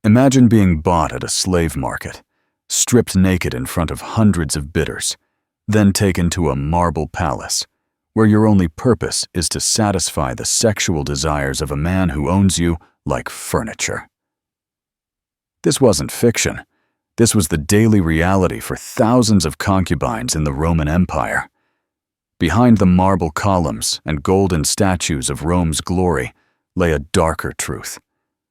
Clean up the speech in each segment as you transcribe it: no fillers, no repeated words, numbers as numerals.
Imagine being bought at a slave market, stripped naked in front of hundreds of bidders, then taken to a marble palace, where your only purpose is to satisfy the sexual desires of a man who owns you like furniture. This wasn't fiction. This was the daily reality for thousands of concubines in the Roman Empire. Behind the marble columns and golden statues of Rome's glory lay a darker truth,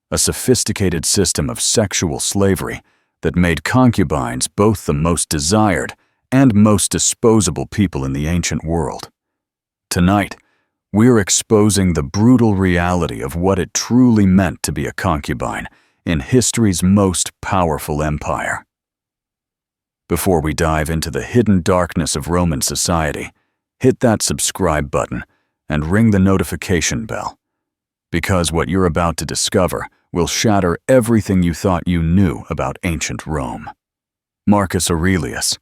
a sophisticated system of sexual slavery that made concubines both the most desired and most disposable people in the ancient world. Tonight, we're exposing the brutal reality of what it truly meant to be a concubine in history's most powerful empire. Before we dive into the hidden darkness of Roman society, hit that subscribe button and ring the notification bell, because what you're about to discover will shatter everything you thought you knew about ancient Rome. Marcus Aurelius.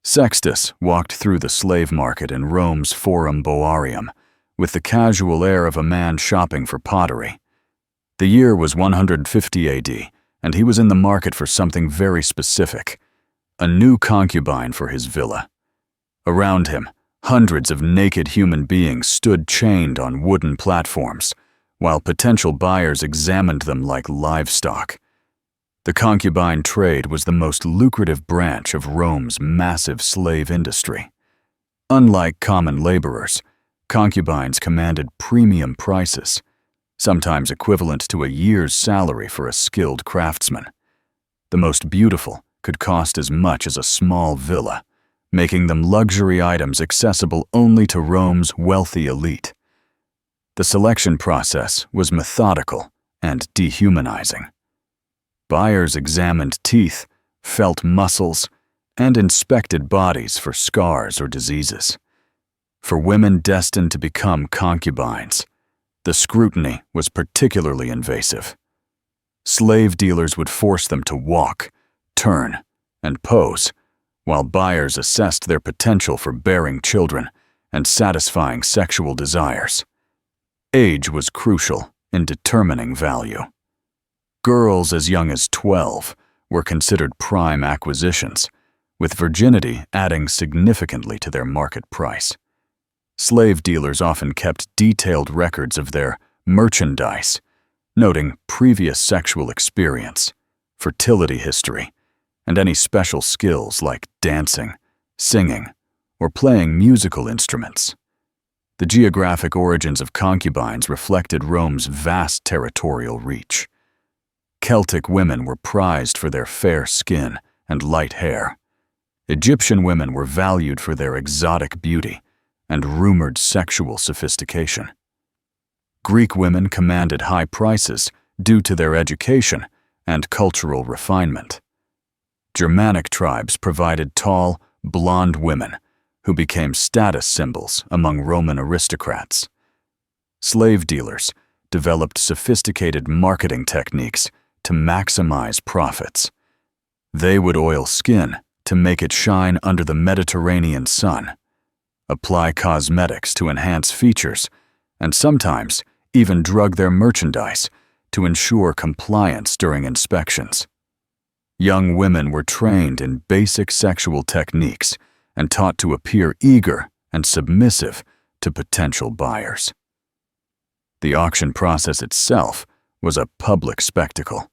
Sextus walked through the slave market in Rome's Forum Boarium with the casual air of a man shopping for pottery. The year was 150 AD, and he was in the market for something very specific, a new concubine for his villa. Around him, hundreds of naked human beings stood chained on wooden platforms, while potential buyers examined them like livestock. The concubine trade was the most lucrative branch of Rome's massive slave industry. Unlike common laborers, concubines commanded premium prices, sometimes equivalent to a year's salary for a skilled craftsman. The most beautiful could cost as much as a small villa, making them luxury items accessible only to Rome's wealthy elite. The selection process was methodical and dehumanizing. Buyers examined teeth, felt muscles, and inspected bodies for scars or diseases. For women destined to become concubines, the scrutiny was particularly invasive. Slave dealers would force them to walk, turn, and pose, while buyers assessed their potential for bearing children and satisfying sexual desires. Age was crucial in determining value. Girls as young as 12 were considered prime acquisitions, with virginity adding significantly to their market price. Slave dealers often kept detailed records of their merchandise, noting previous sexual experience, fertility history, and any special skills like dancing, singing, or playing musical instruments. The geographic origins of concubines reflected Rome's vast territorial reach. Celtic women were prized for their fair skin and light hair. Egyptian women were valued for their exotic beauty and rumored sexual sophistication. Greek women commanded high prices due to their education and cultural refinement. Germanic tribes provided tall, blonde women who became status symbols among Roman aristocrats. Slave dealers developed sophisticated marketing techniques to maximize profits. They would oil skin to make it shine under the Mediterranean sun, apply cosmetics to enhance features, and sometimes even drug their merchandise to ensure compliance during inspections. Young women were trained in basic sexual techniques and taught to appear eager and submissive to potential buyers. The auction process itself was a public spectacle.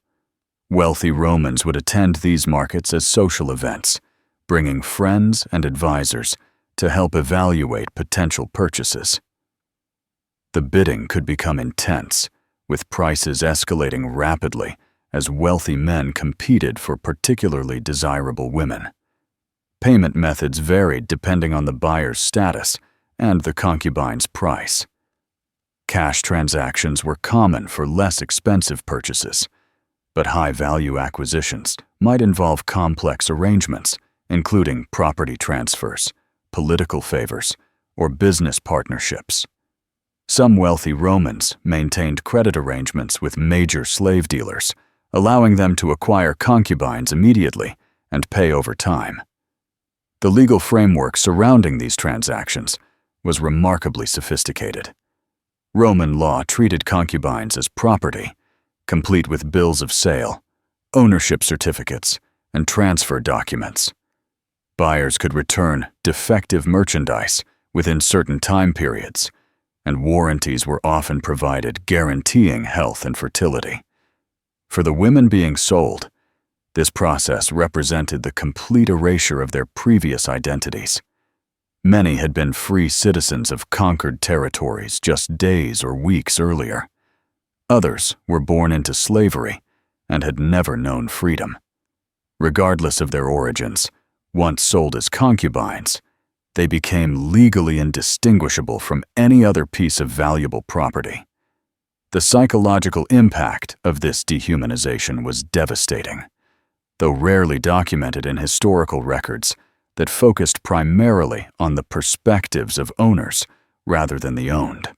Wealthy Romans would attend these markets as social events, bringing friends and advisors to help evaluate potential purchases. The bidding could become intense, with prices escalating rapidly as wealthy men competed for particularly desirable women. Payment methods varied depending on the buyer's status and the concubine's price. Cash transactions were common for less expensive purchases, but high-value acquisitions might involve complex arrangements, including property transfers, political favors, or business partnerships. Some wealthy Romans maintained credit arrangements with major slave dealers, allowing them to acquire concubines immediately and pay over time. The legal framework surrounding these transactions was remarkably sophisticated. Roman law treated concubines as property, complete with bills of sale, ownership certificates, and transfer documents. Buyers could return defective merchandise within certain time periods, and warranties were often provided guaranteeing health and fertility. For the women being sold, this process represented the complete erasure of their previous identities. Many had been free citizens of conquered territories just days or weeks earlier. Others were born into slavery and had never known freedom. Regardless of their origins, once sold as concubines, they became legally indistinguishable from any other piece of valuable property. The psychological impact of this dehumanization was devastating, though rarely documented in historical records that focused primarily on the perspectives of owners rather than the owned.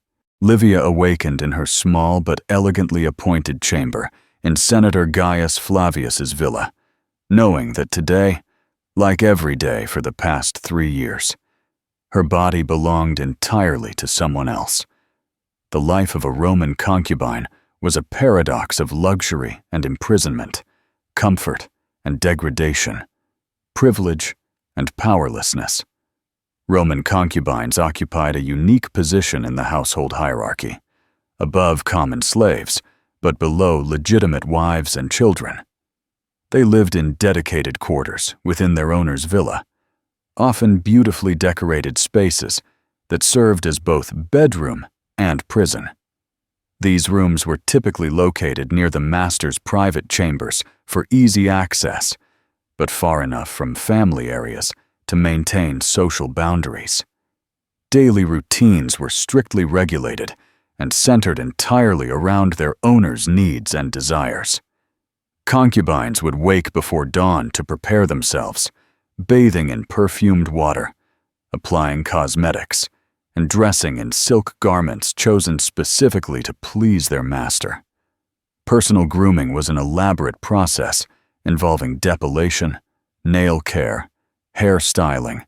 Livia awakened in her small but elegantly appointed chamber in Senator Gaius Flavius's villa, knowing that today, like every day for the past 3 years, her body belonged entirely to someone else. The life of a Roman concubine was a paradox of luxury and imprisonment, comfort and degradation, privilege and powerlessness. Roman concubines occupied a unique position in the household hierarchy, above common slaves, but below legitimate wives and children. They lived in dedicated quarters within their owner's villa, often beautifully decorated spaces that served as both bedroom and prison. These rooms were typically located near the master's private chambers for easy access, but far enough from family areas to maintain social boundaries. Daily routines were strictly regulated and centered entirely around their owner's needs and desires. Concubines would wake before dawn to prepare themselves, bathing in perfumed water, applying cosmetics, and dressing in silk garments chosen specifically to please their master. Personal grooming was an elaborate process involving depilation, nail care, hair styling,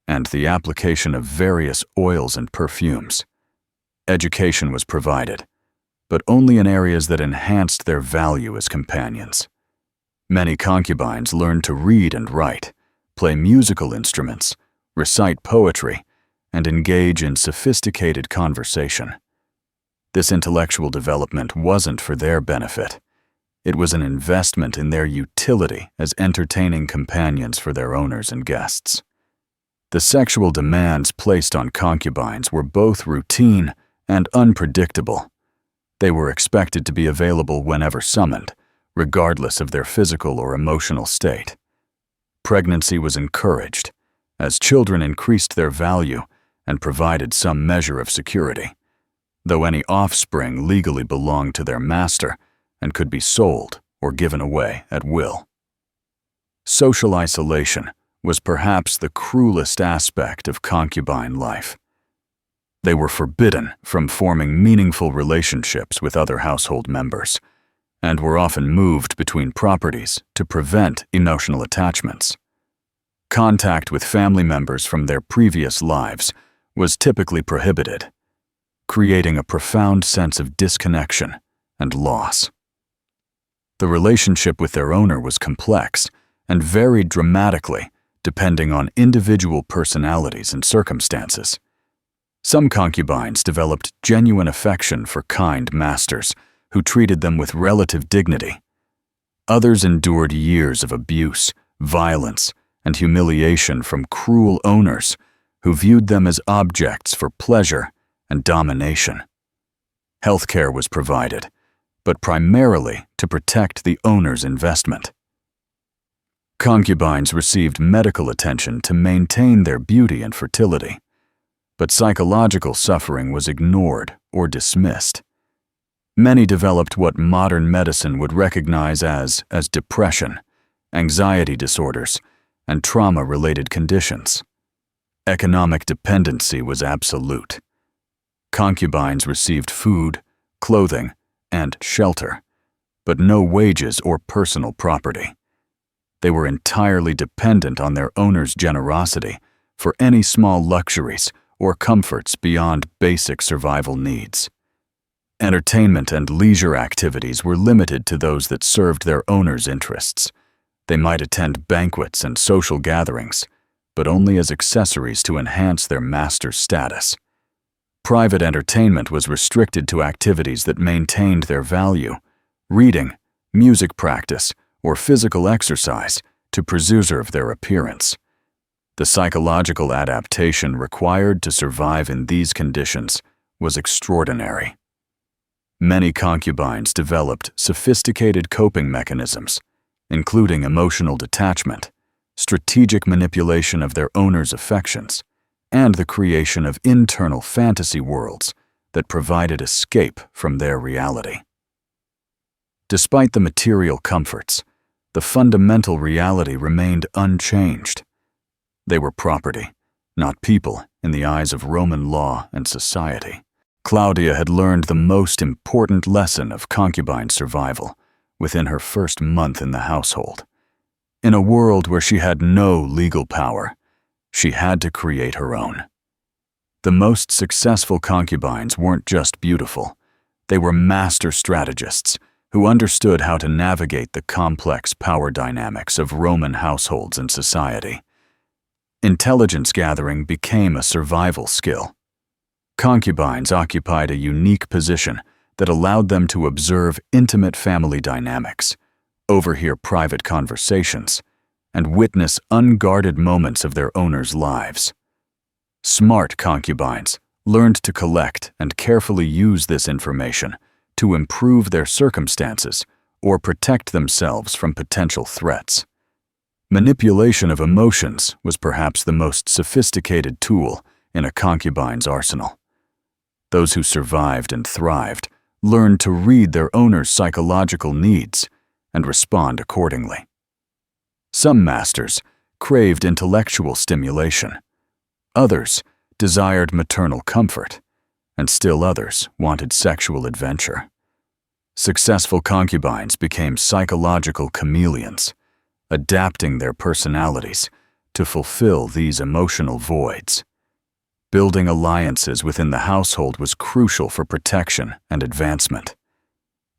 and the application of various oils and perfumes. Education was provided, but only in areas that enhanced their value as companions. Many concubines learned to read and write, play musical instruments, recite poetry, and engage in sophisticated conversation. This intellectual development wasn't for their benefit. It was an investment in their utility as entertaining companions for their owners and guests. The sexual demands placed on concubines were both routine and unpredictable. They were expected to be available whenever summoned, regardless of their physical or emotional state. Pregnancy was encouraged, as children increased their value and provided some measure of security, though any offspring legally belonged to their master and could be sold or given away at will. Social isolation was perhaps the cruelest aspect of concubine life. They were forbidden from forming meaningful relationships with other household members, and were often moved between properties to prevent emotional attachments. Contact with family members from their previous lives was typically prohibited, creating a profound sense of disconnection and loss. The relationship with their owner was complex and varied dramatically depending on individual personalities and circumstances. Some concubines developed genuine affection for kind masters who treated them with relative dignity. Others endured years of abuse, violence, and humiliation from cruel owners who viewed them as objects for pleasure and domination. Healthcare was provided, but primarily to protect the owner's investment. Concubines received medical attention to maintain their beauty and fertility, but psychological suffering was ignored or dismissed. Many developed what modern medicine would recognize as depression, anxiety disorders, and trauma-related conditions. Economic dependency was absolute. Concubines received food, clothing, and shelter, but no wages or personal property. They were entirely dependent on their owner's generosity for any small luxuries or comforts beyond basic survival needs. Entertainment and leisure activities were limited to those that served their owners' interests. They might attend banquets and social gatherings, but only as accessories to enhance their master's status. Private entertainment was restricted to activities that maintained their value: reading, music practice, or physical exercise to preserve their appearance. The psychological adaptation required to survive in these conditions was extraordinary. Many concubines developed sophisticated coping mechanisms, including emotional detachment, strategic manipulation of their owner's affections, and the creation of internal fantasy worlds that provided escape from their reality. Despite the material comforts, the fundamental reality remained unchanged. They were property, not people, in the eyes of Roman law and society. Claudia had learned the most important lesson of concubine survival within her first month in the household. In a world where she had no legal power, she had to create her own. The most successful concubines weren't just beautiful. They were master strategists who understood how to navigate the complex power dynamics of Roman households and society. Intelligence gathering became a survival skill. Concubines occupied a unique position that allowed them to observe intimate family dynamics, overhear private conversations, and witness unguarded moments of their owners' lives. Smart concubines learned to collect and carefully use this information to improve their circumstances or protect themselves from potential threats. Manipulation of emotions was perhaps the most sophisticated tool in a concubine's arsenal. Those who survived and thrived learned to read their owner's psychological needs and respond accordingly. Some masters craved intellectual stimulation. Others desired maternal comfort, and still others wanted sexual adventure. Successful concubines became psychological chameleons, adapting their personalities to fulfill these emotional voids. Building alliances within the household was crucial for protection and advancement.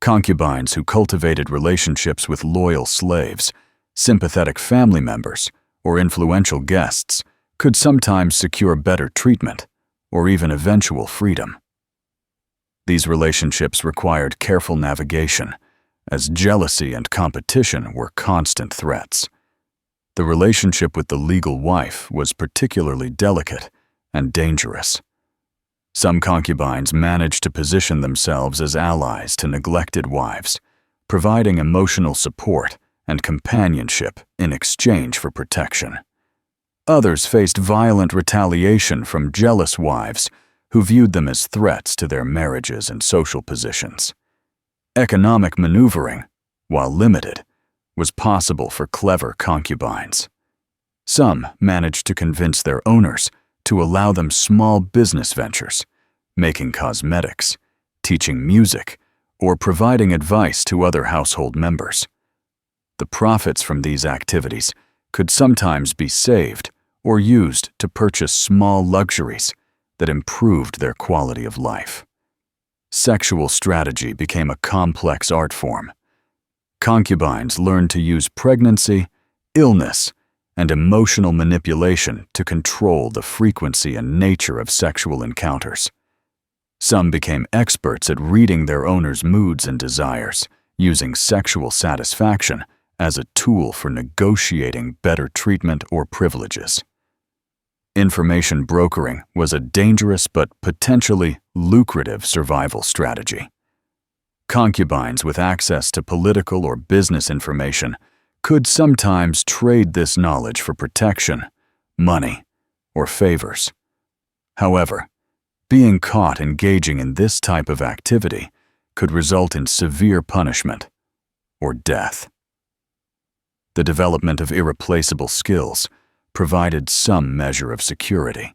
Concubines who cultivated relationships with loyal slaves, sympathetic family members, or influential guests could sometimes secure better treatment or even eventual freedom. These relationships required careful navigation, as jealousy and competition were constant threats. The relationship with the legal wife was particularly delicate and dangerous. Some concubines managed to position themselves as allies to neglected wives, providing emotional support and companionship in exchange for protection. Others faced violent retaliation from jealous wives who viewed them as threats to their marriages and social positions. Economic maneuvering, while limited, was possible for clever concubines. Some managed to convince their owners to allow them small business ventures, making cosmetics, teaching music, or providing advice to other household members. The profits from these activities could sometimes be saved or used to purchase small luxuries that improved their quality of life. Sexual strategy became a complex art form. Concubines learned to use pregnancy, illness, and emotional manipulation to control the frequency and nature of sexual encounters. Some became experts at reading their owner's moods and desires, using sexual satisfaction as a tool for negotiating better treatment or privileges. Information brokering was a dangerous but potentially lucrative survival strategy. Concubines with access to political or business information could sometimes trade this knowledge for protection, money, or favors. However, being caught engaging in this type of activity could result in severe punishment or death. The development of irreplaceable skills provided some measure of security.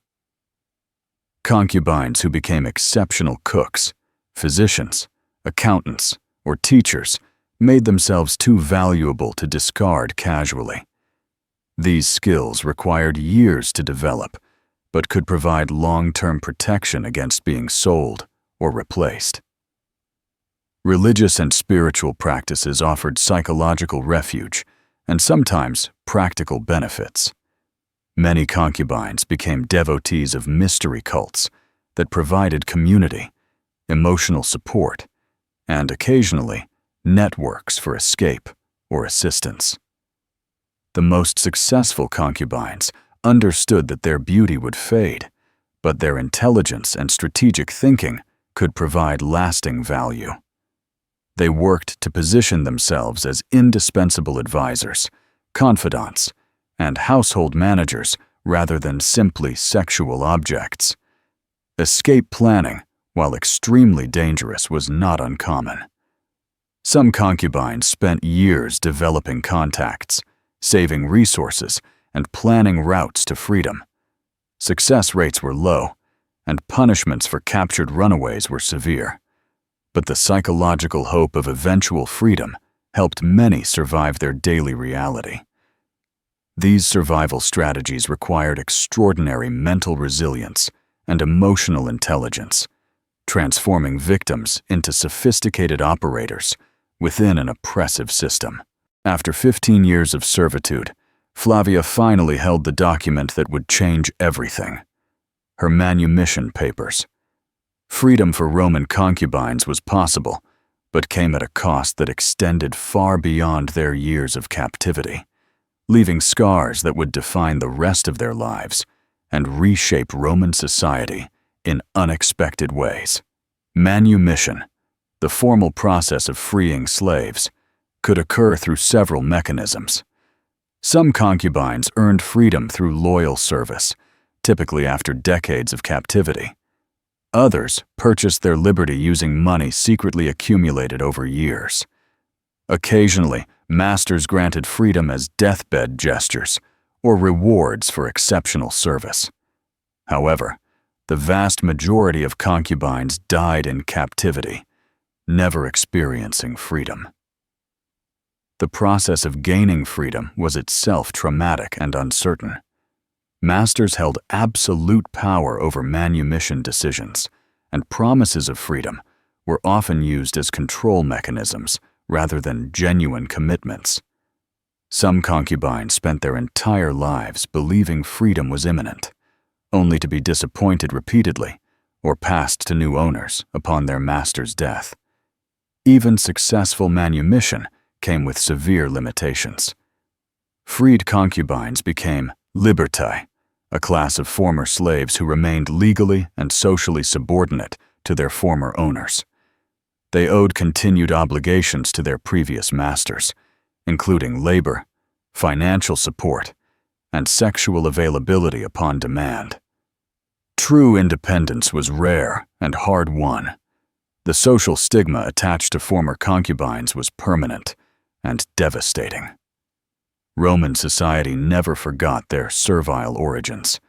Concubines who became exceptional cooks, physicians, accountants, or teachers made themselves too valuable to discard casually. These skills required years to develop, but could provide long-term protection against being sold or replaced. Religious and spiritual practices offered psychological refuge and sometimes practical benefits. Many concubines became devotees of mystery cults that provided community, emotional support, and occasionally networks for escape or assistance. The most successful concubines understood that their beauty would fade, but their intelligence and strategic thinking could provide lasting value. They worked to position themselves as indispensable advisors, confidants, and household managers rather than simply sexual objects. Escape planning, while extremely dangerous, was not uncommon. Some concubines spent years developing contacts, saving resources, and planning routes to freedom. Success rates were low, and punishments for captured runaways were severe. But the psychological hope of eventual freedom helped many survive their daily reality. These survival strategies required extraordinary mental resilience and emotional intelligence, transforming victims into sophisticated operators within an oppressive system. After 15 years of servitude, Flavia finally held the document that would change everything: her manumission papers. Freedom for Roman concubines was possible, but came at a cost that extended far beyond their years of captivity, leaving scars that would define the rest of their lives and reshape Roman society in unexpected ways. Manumission, the formal process of freeing slaves, could occur through several mechanisms. Some concubines earned freedom through loyal service, typically after decades of captivity. Others purchased their liberty using money secretly accumulated over years. Occasionally, masters granted freedom as deathbed gestures or rewards for exceptional service. However, the vast majority of concubines died in captivity, never experiencing freedom. The process of gaining freedom was itself traumatic and uncertain. Masters held absolute power over manumission decisions, and promises of freedom were often used as control mechanisms rather than genuine commitments. Some concubines spent their entire lives believing freedom was imminent, only to be disappointed repeatedly or passed to new owners upon their master's death. Even successful manumission came with severe limitations. Freed concubines became libertae, a class of former slaves who remained legally and socially subordinate to their former owners. They owed continued obligations to their previous masters, including labor, financial support, and sexual availability upon demand. True independence was rare and hard-won. The social stigma attached to former concubines was permanent and devastating. Roman society never forgot their servile origins,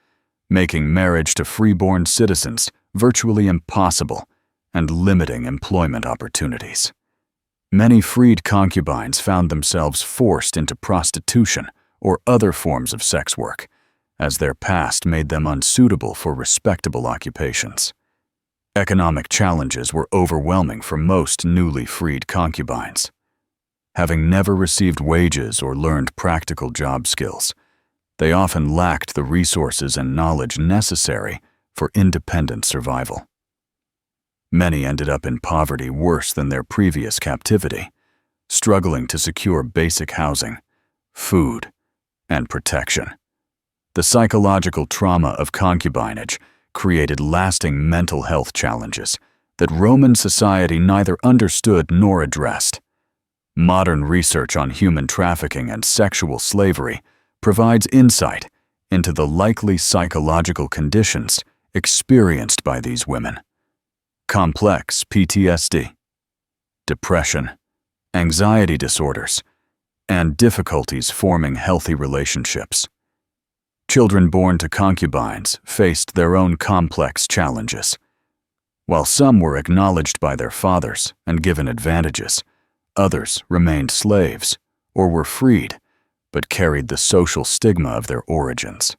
making marriage to freeborn citizens virtually impossible and limiting employment opportunities. Many freed concubines found themselves forced into prostitution or other forms of sex work, as their past made them unsuitable for respectable occupations. Economic challenges were overwhelming for most newly freed concubines. Having never received wages or learned practical job skills, they often lacked the resources and knowledge necessary for independent survival. Many ended up in poverty worse than their previous captivity, struggling to secure basic housing, food, and protection. The psychological trauma of concubinage created lasting mental health challenges that Roman society neither understood nor addressed. Modern research on human trafficking and sexual slavery provides insight into the likely psychological conditions experienced by these women. Complex PTSD, depression, anxiety disorders, and difficulties forming healthy relationships. Children born to concubines faced their own complex challenges. While some were acknowledged by their fathers and given advantages, others remained slaves or were freed, but carried the social stigma of their origins.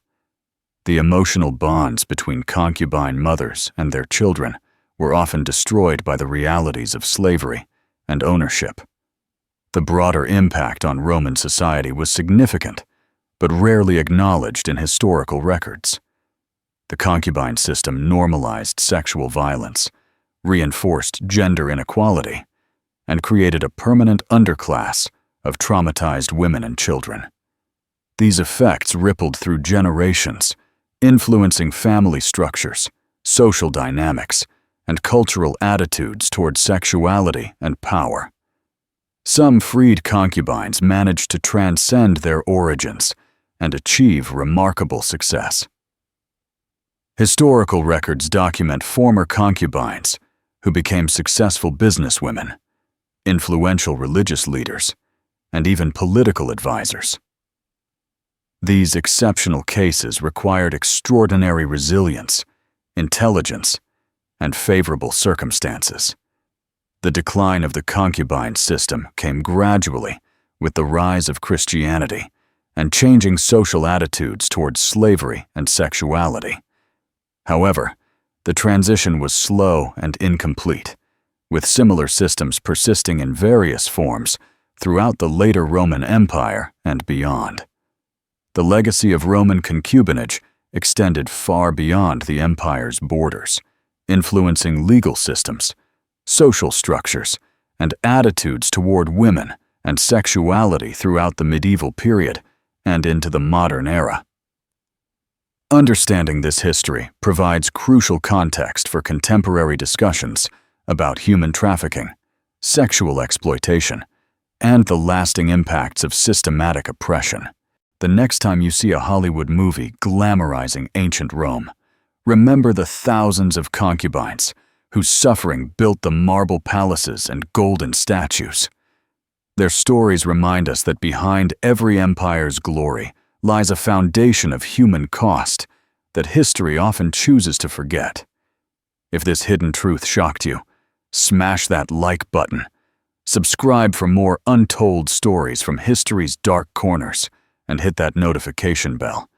The emotional bonds between concubine mothers and their children were often destroyed by the realities of slavery and ownership. The broader impact on Roman society was significant, but rarely acknowledged in historical records. The concubine system normalized sexual violence, reinforced gender inequality, and created a permanent underclass of traumatized women and children. These effects rippled through generations, influencing family structures, social dynamics, and cultural attitudes toward sexuality and power. Some freed concubines managed to transcend their origins and achieve remarkable success. Historical records document former concubines who became successful businesswomen, influential religious leaders, and even political advisors. These exceptional cases required extraordinary resilience, intelligence, and favorable circumstances. The decline of the concubine system came gradually with the rise of Christianity and changing social attitudes towards slavery and sexuality. However, the transition was slow and incomplete, with similar systems persisting in various forms throughout the later Roman Empire and beyond. The legacy of Roman concubinage extended far beyond the empire's borders, influencing legal systems, social structures, and attitudes toward women and sexuality throughout the medieval period and into the modern era. Understanding this history provides crucial context for contemporary discussions about human trafficking, sexual exploitation, and the lasting impacts of systematic oppression. The next time you see a Hollywood movie glamorizing ancient Rome, remember the thousands of concubines whose suffering built the marble palaces and golden statues. Their stories remind us that behind every empire's glory lies a foundation of human cost that history often chooses to forget. If this hidden truth shocked you, smash that like button. Subscribe for more untold stories from history's dark corners, and hit that notification bell,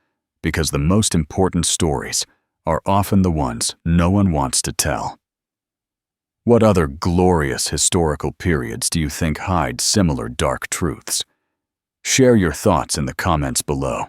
because the most important stories are often the ones no one wants to tell. What other glorious historical periods do you think hide similar dark truths? Share your thoughts in the comments below.